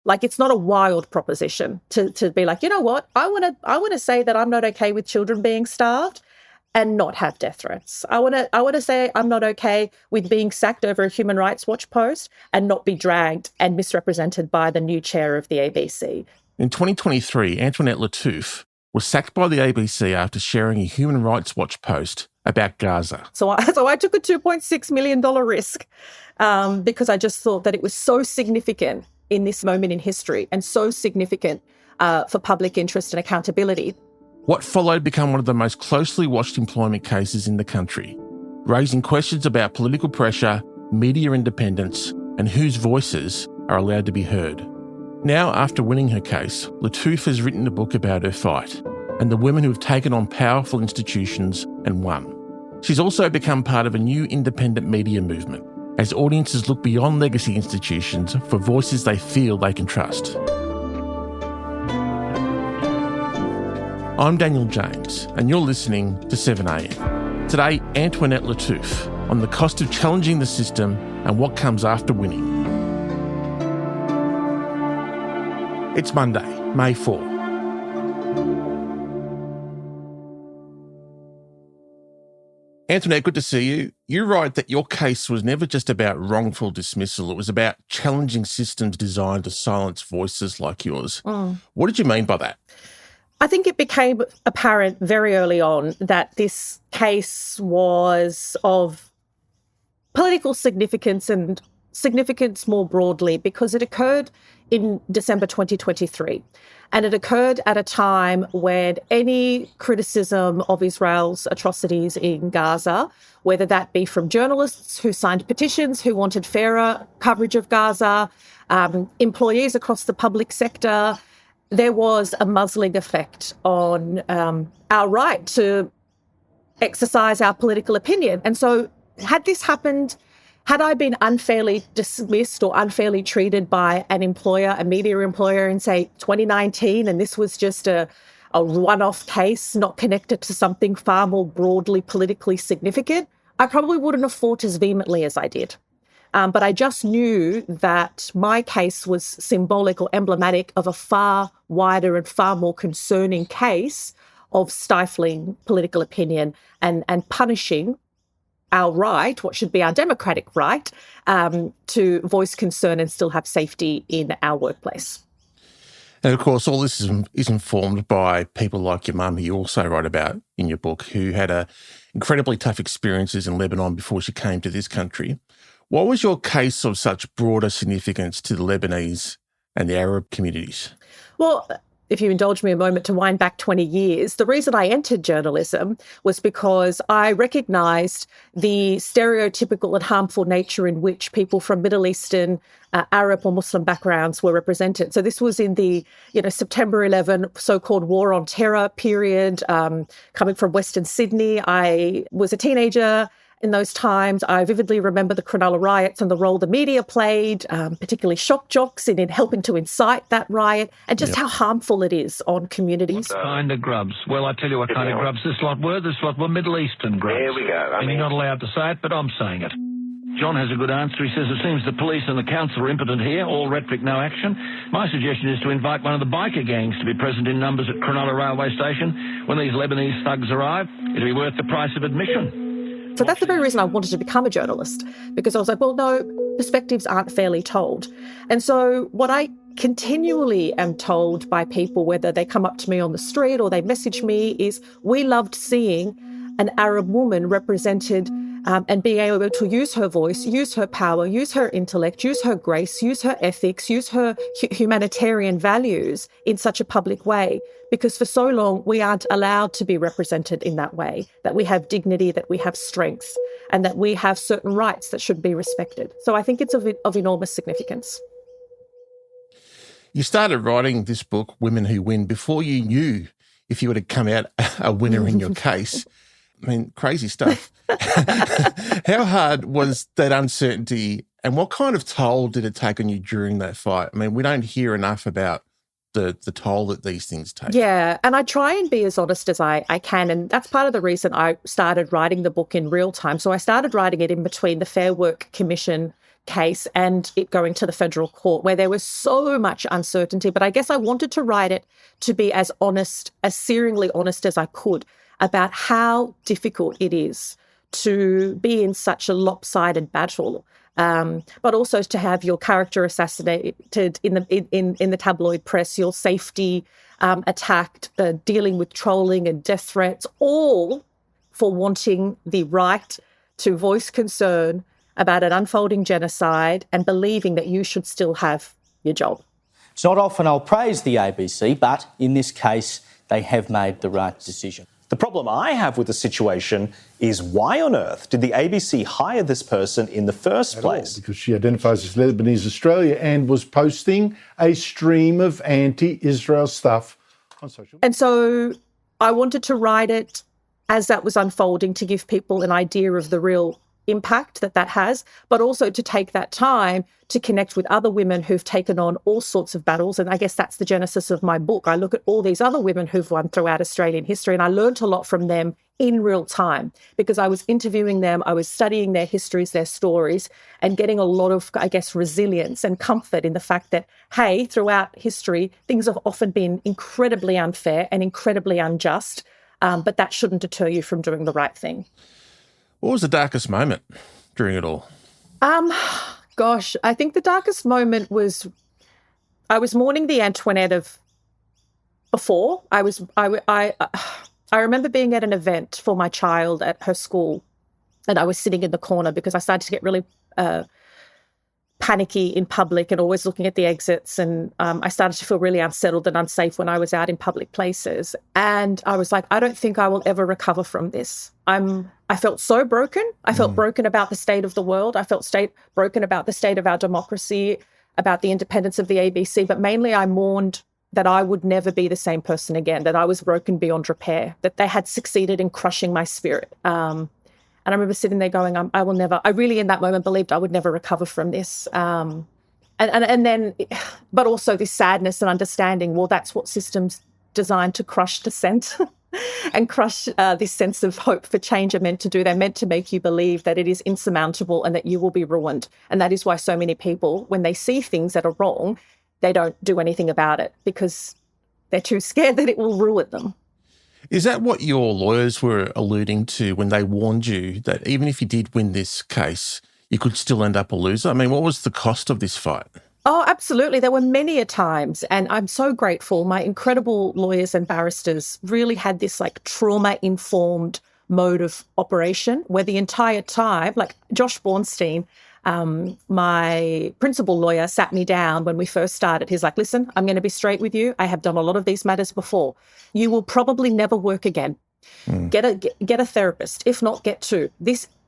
Like, it's not a wild proposition to be like, you know what, I want to say that I'm not okay with children being starved and not have death threats. I want to say I'm not okay with being sacked over a Human Rights Watch post and not be dragged and misrepresented by the new chair of the ABC. In 2023, Antoinette Lattouf was sacked by the ABC after sharing a Human Rights Watch post about Gaza. So I took a $2.6 million risk because I just thought that it was so significant in this moment in history and so significant for public interest and accountability. What followed became one of the most closely watched employment cases in the country, raising questions about political pressure, media independence, and whose voices are allowed to be heard. Now, after winning her case, Lattouf has written a book about her fight and the women who have taken on powerful institutions and won. She's also become part of a new independent media movement as audiences look beyond legacy institutions for voices they feel they can trust. I'm Daniel James, and you're listening to 7am. Today, Antoinette Lattouf on the cost of challenging the system and what comes after winning. It's Monday, May 4. Antoinette, good to see you. You write that your case was never just about wrongful dismissal. It was about challenging systems designed to silence voices like yours. What did you mean by that? I think it became apparent very early on that this case was of political significance and significance more broadly because it occurred in December 2023. And it occurred at a time when any criticism of Israel's atrocities in Gaza, whether that be from journalists who signed petitions who wanted fairer coverage of Gaza, employees across the public sector, there was a muzzling effect on our right to exercise our political opinion. And so had this happened, had I been unfairly dismissed or unfairly treated by an employer, a media employer in, say, 2019, and this was just a one-off case not connected to something far more broadly politically significant, I probably wouldn't have fought as vehemently as I did. But I just knew that my case was symbolic or emblematic of a far wider and far more concerning case of stifling political opinion and punishing our right, what should be our democratic right, to voice concern and still have safety in our workplace. And of course, all this is informed by people like your mum, who you also write about in your book, who had incredibly tough experiences in Lebanon before she came to this country. What was your case of such broader significance to the Lebanese and the Arab communities? Well, if you indulge me a moment to wind back 20 years, the reason I entered journalism was because I recognised the stereotypical and harmful nature in which people from Middle Eastern, Arab or Muslim backgrounds were represented. So this was in the September 11 so-called war on terror period, coming from Western Sydney. I was a teenager in those times. I vividly remember the Cronulla riots and the role the media played, particularly shock jocks in helping to incite that riot, and just how harmful it is on communities. What kind of grubs? Well, I tell you what kind of grubs this lot were. This lot were Middle Eastern grubs. There we go. You're not allowed to say it, but I'm saying it. John has a good answer. He says it seems the police and the council are impotent here, all rhetoric, no action. My suggestion is to invite one of the biker gangs to be present in numbers at Cronulla railway station. When these Lebanese thugs arrive, it'll be worth the price of admission. So that's the very reason I wanted to become a journalist, because I was like, well, no, perspectives aren't fairly told. And so what I continually am told by people, whether they come up to me on the street or they message me, is we loved seeing an Arab woman represented and being able to use her voice, use her power, use her intellect, use her grace, use her ethics, use her humanitarian values in such a public way. Because for so long, we aren't allowed to be represented in that way, that we have dignity, that we have strengths, and that we have certain rights that should be respected. So I think it's of enormous significance. You started writing this book, Women Who Win, before you knew if you would have come out a winner in your case. I mean, crazy stuff. How hard was that uncertainty, and what kind of toll did it take on you during that fight? I mean, we don't hear enough about the toll that these things take. Yeah, and I try and be as honest as I can, and that's part of the reason I started writing the book in real time. So I started writing it in between the Fair Work Commission case and it going to the federal court where there was so much uncertainty. But I guess I wanted to write it to be as honest, as searingly honest as I could about how difficult it is to be in such a lopsided battle, but also to have your character assassinated in the tabloid press, your safety attacked, dealing with trolling and death threats, all for wanting the right to voice concern about an unfolding genocide and believing that you should still have your job. It's not often I'll praise the ABC, but in this case, they have made the right decision. The problem I have with the situation is why on earth did the ABC hire this person in the first place? Because she identifies as Lebanese Australia and was posting a stream of anti-Israel stuff on social media. And so I wanted to write it as that was unfolding to give people an idea of the real impact that has, but also to take that time to connect with other women who've taken on all sorts of battles. And I guess that's the genesis of my book. I look at all these other women who've won throughout Australian history, and I learned a lot from them in real time because I was interviewing them, I was studying their histories, their stories, and getting a lot of, I guess, resilience and comfort in the fact that, hey, throughout history, things have often been incredibly unfair and incredibly unjust, but that shouldn't deter you from doing the right thing. What was the darkest moment during it all? Gosh, I think the darkest moment was I was mourning the Antoinette of before. I remember being at an event for my child at her school, and I was sitting in the corner because I started to get really panicky in public and always looking at the exits. And I started to feel really unsettled and unsafe when I was out in public places. And I was like, I don't think I will ever recover from this. I felt so broken. I felt broken about the state of the world. I felt broken about the state of our democracy, about the independence of the ABC. But mainly I mourned that I would never be the same person again, that I was broken beyond repair, that they had succeeded in crushing my spirit. And I remember sitting there going, I really in that moment believed I would never recover from this. And then, but also this sadness and understanding, well, that's what systems designed to crush dissent and crush this sense of hope for change are meant to do. They're meant to make you believe that it is insurmountable and that you will be ruined. And that is why so many people, when they see things that are wrong, they don't do anything about it because they're too scared that it will ruin them. Is that what your lawyers were alluding to when they warned you that even if you did win this case, you could still end up a loser? I mean, what was the cost of this fight? Oh, absolutely. There were many a times, and I'm so grateful. My incredible lawyers and barristers really had this like trauma-informed mode of operation where the entire time, like Josh Bornstein, my principal lawyer, sat me down when we first started. He's like, listen, I'm going to be straight with you. I have done a lot of these matters before. You will probably never work again. Get a therapist. If not, get two.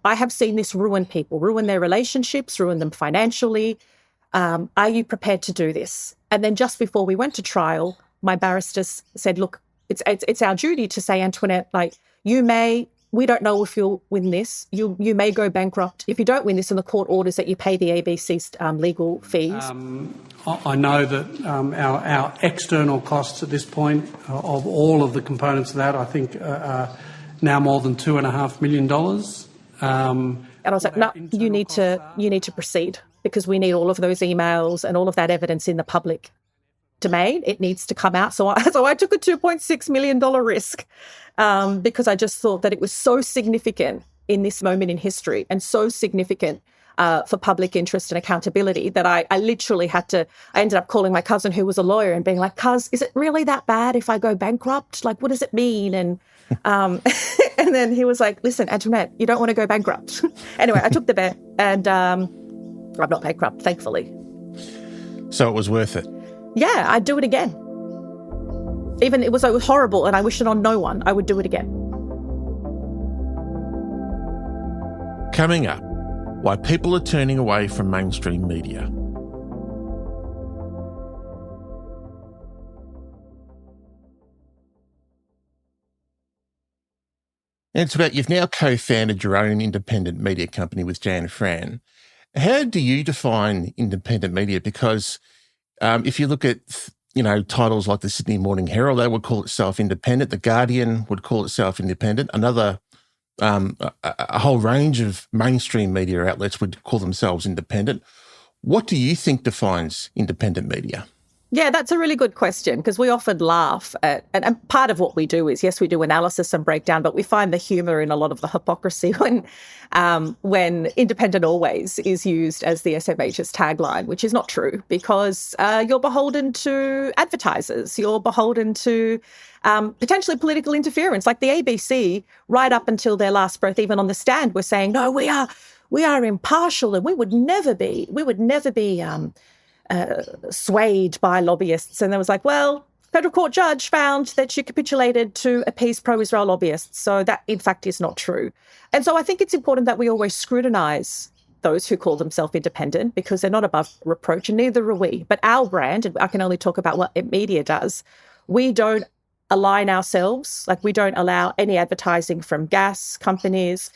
I have seen this ruin people, ruin their relationships, ruin them financially. Are you prepared to do this? And then just before we went to trial, my barristers said, look, it's our duty to say, Antoinette, like, we don't know if you'll win this. You may go bankrupt. If you don't win this and the court orders that you pay the ABC's legal fees. I know that our external costs at this point of all of the components of that, I think, are now more than $2.5 million. And I was like, no, you need to proceed because we need all of those emails and all of that evidence in the public domain. It needs to come out. So I took a $2.6 million risk because I just thought that it was so significant in this moment in history and so significant for public interest and accountability that I literally I ended up calling my cousin who was a lawyer and being like, cuz, is it really that bad if I go bankrupt? Like, what does it mean? And and then he was like, listen, Antoinette, you don't want to go bankrupt. Anyway, I took the bet and I'm not bankrupt, thankfully. So it was worth it? Yeah, I'd do it again. Even it was horrible and I wish it on no one. I would do it again. Coming up, why people are turning away from mainstream media. Antoinette, you've now co-founded your own independent media company with Jan Fran. How do you define independent media? Because if you look at, titles like the Sydney Morning Herald, they would call itself independent. The Guardian would call itself independent. Another a whole range of mainstream media outlets would call themselves independent. What do you think defines independent media? Yeah, that's a really good question, because we often laugh at, and part of what we do is, yes, we do analysis and breakdown, but we find the humour in a lot of the hypocrisy when independent always is used as the SMH's tagline, which is not true, because you're beholden to advertisers, you're beholden to potentially political interference. Like the ABC, right up until their last breath, even on the stand, were saying, no, we are impartial, and we would never be swayed by lobbyists. And there was like, well, federal court judge found that she capitulated to appease pro-Israel lobbyists. So that, in fact, is not true. And so I think it's important that we always scrutinise those who call themselves independent, because they're not above reproach, and neither are we. But our brand, and I can only talk about what media does, we don't align ourselves, like we don't allow any advertising from gas companies,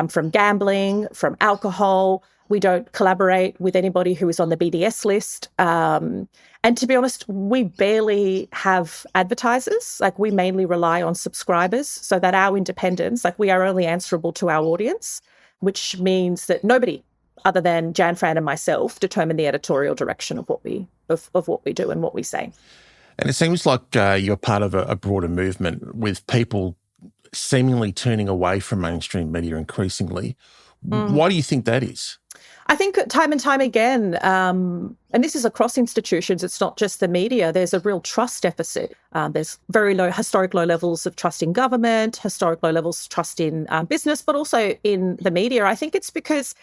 from gambling, from alcohol. We don't collaborate with anybody who is on the BDS list. And to be honest, we barely have advertisers. Like, we mainly rely on subscribers, so that our independence, like, we are only answerable to our audience, which means that nobody other than Jan Fran and myself determine the editorial direction of what we do and what we say. And it seems like you're part of a broader movement with people seemingly turning away from mainstream media increasingly. Why do you think that is? I think time and time again, and this is across institutions, it's not just the media, there's a real trust deficit. There's historic low levels of trust in government, historic low levels of trust in business, but also in the media. I think it's because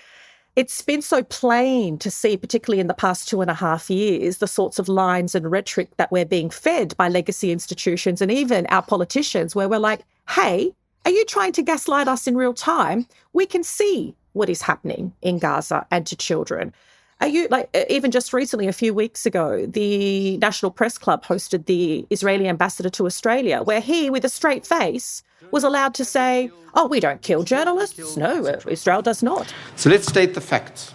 it's been so plain to see, particularly in the past 2.5 years, the sorts of lines and rhetoric that we're being fed by legacy institutions and even our politicians, where we're like, hey, are you trying to gaslight us in real time? We can see what is happening in Gaza and to children. Are you, like, even just recently, a few weeks ago, the National Press Club hosted the Israeli ambassador to Australia, where he, with a straight face, was allowed to say, oh, we don't kill journalists. No, Israel does not. So let's state the facts.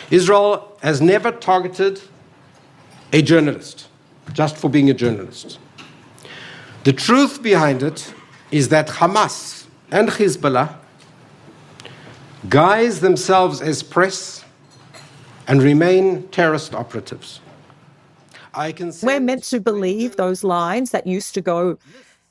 Israel has never targeted a journalist just for being a journalist. The truth behind it is that Hamas and Hezbollah guise themselves as press and remain terrorist operatives. We're meant to believe those lines that used to go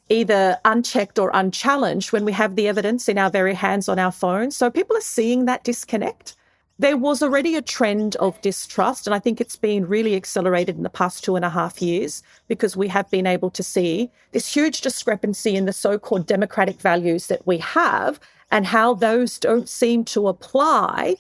either unchecked or unchallenged when we have the evidence in our very hands on our phones. So people are seeing that disconnect. There was already a trend of distrust, and I think it's been really accelerated in the past 2.5 years, because we have been able to see this huge discrepancy in the so-called democratic values that we have and how those don't seem to apply,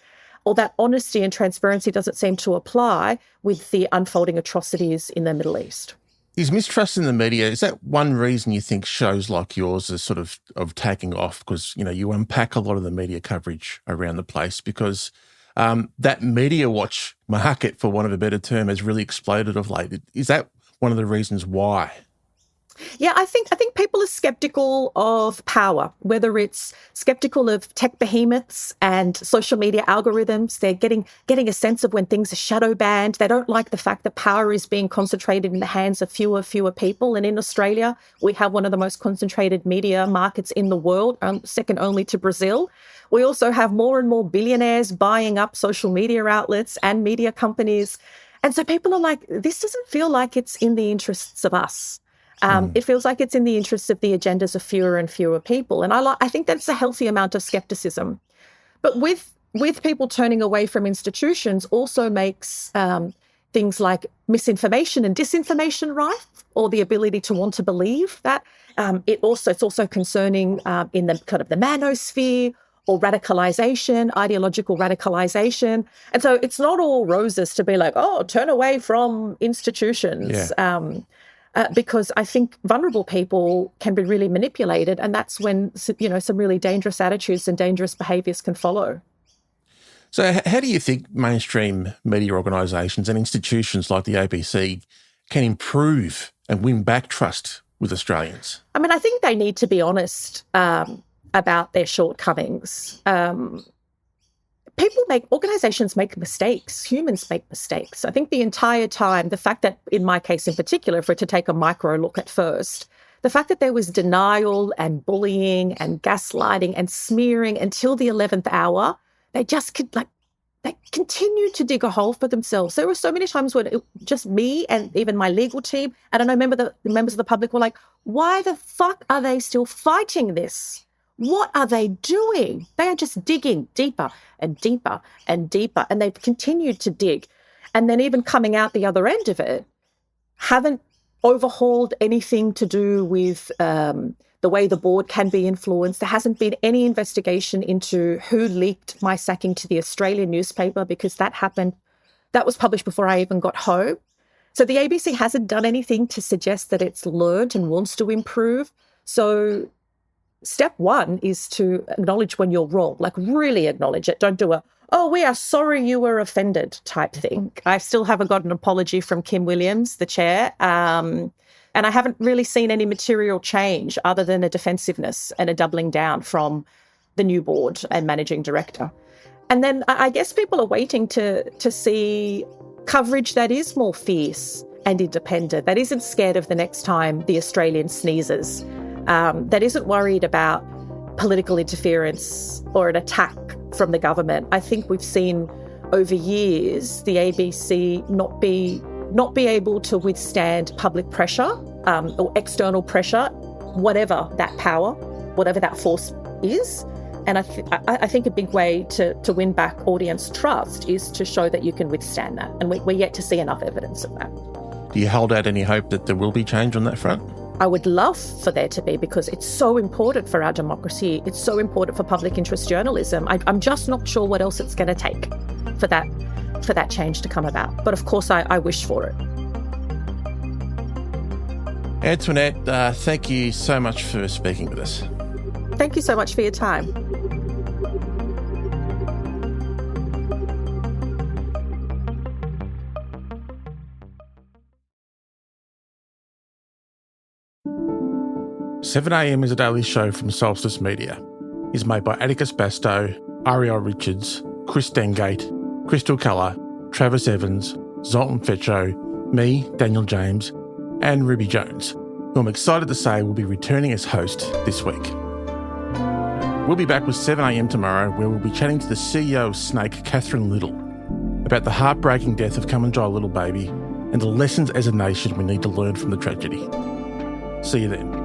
or that honesty and transparency doesn't seem to apply with the unfolding atrocities in the Middle East. Is mistrust in the media, is that one reason you think shows like yours are sort of taking off? Because, you know, you unpack a lot of the media coverage around the place, because that media watch market, for want of a better term, has really exploded of late. Is that one of the reasons why? Yeah, I think people are skeptical of power, whether it's skeptical of tech behemoths and social media algorithms. They're getting a sense of when things are shadow banned. They don't like the fact that power is being concentrated in the hands of fewer people. And in Australia, we have one of the most concentrated media markets in the world, second only to Brazil. We also have more and more billionaires buying up social media outlets and media companies. And so people are like, this doesn't feel like it's in the interests of us. It feels like it's in the interests of the agendas of fewer and fewer people. And I think that's a healthy amount of skepticism. But with people turning away from institutions also makes things like misinformation and disinformation rife, or the ability to want to believe that. It's also concerning in the kind of the manosphere, or radicalisation, ideological radicalisation. And so it's not all roses to be like, oh, turn away from institutions. Yeah. Because I think vulnerable people can be really manipulated, and that's when, you know, some really dangerous attitudes and dangerous behaviours can follow. So how do you think mainstream media organisations and institutions like the ABC can improve and win back trust with Australians? I mean, I think they need to be honest about their shortcomings. Organisations make mistakes, humans make mistakes. I think the entire time, the fact that, in my case in particular, for it to take a micro look at first, the fact that there was denial and bullying and gaslighting and smearing until the 11th hour, they just they continued to dig a hole for themselves. There were so many times when just me and even my legal team, and I know the members of the public were like, why the fuck are they still fighting this? What are they doing? They are just digging deeper and deeper and deeper, and they've continued to dig. And then even coming out the other end of it, haven't overhauled anything to do with the way the board can be influenced. There hasn't been any investigation into who leaked my sacking to the Australian newspaper, because that happened. That was published before I even got home. So the ABC hasn't done anything to suggest that it's learned and wants to improve. So step one is to acknowledge when you're wrong, like really acknowledge it. Don't do we are sorry you were offended type thing. I still haven't got an apology from Kim Williams, the chair. And I haven't really seen any material change other than a defensiveness and a doubling down from the new board and managing director. And then I guess people are waiting to see coverage that is more fierce and independent, that isn't scared of the next time the Australian sneezes, that isn't worried about political interference or an attack from the government. I think we've seen over years the ABC not be able to withstand public pressure or external pressure, whatever that power, whatever that force is. And I think a big way to win back audience trust is to show that you can withstand that. And we're yet to see enough evidence of that. Do you hold out any hope that there will be change on that front? I would love for there to be, because it's so important for our democracy. It's so important for public interest journalism. I'm just not sure what else it's going to take for that change to come about. But of course, I wish for it. Antoinette, thank you so much for speaking with us. Thank you so much for your time. "7am" is a daily show from Solstice Media. It's made by Atticus Bastow, Ariel Richards, Chris Dengate, Crystal Keller, Travis Evans, Zoltan Fecho, me, Daniel James, and Ruby Jones, who I'm excited to say will be returning as host this week. We'll be back with 7am tomorrow, where we'll be chatting to the CEO of Snake, Catherine Little, about the heartbreaking death of Come and Dry Little Baby and the lessons as a nation we need to learn from the tragedy. See you then.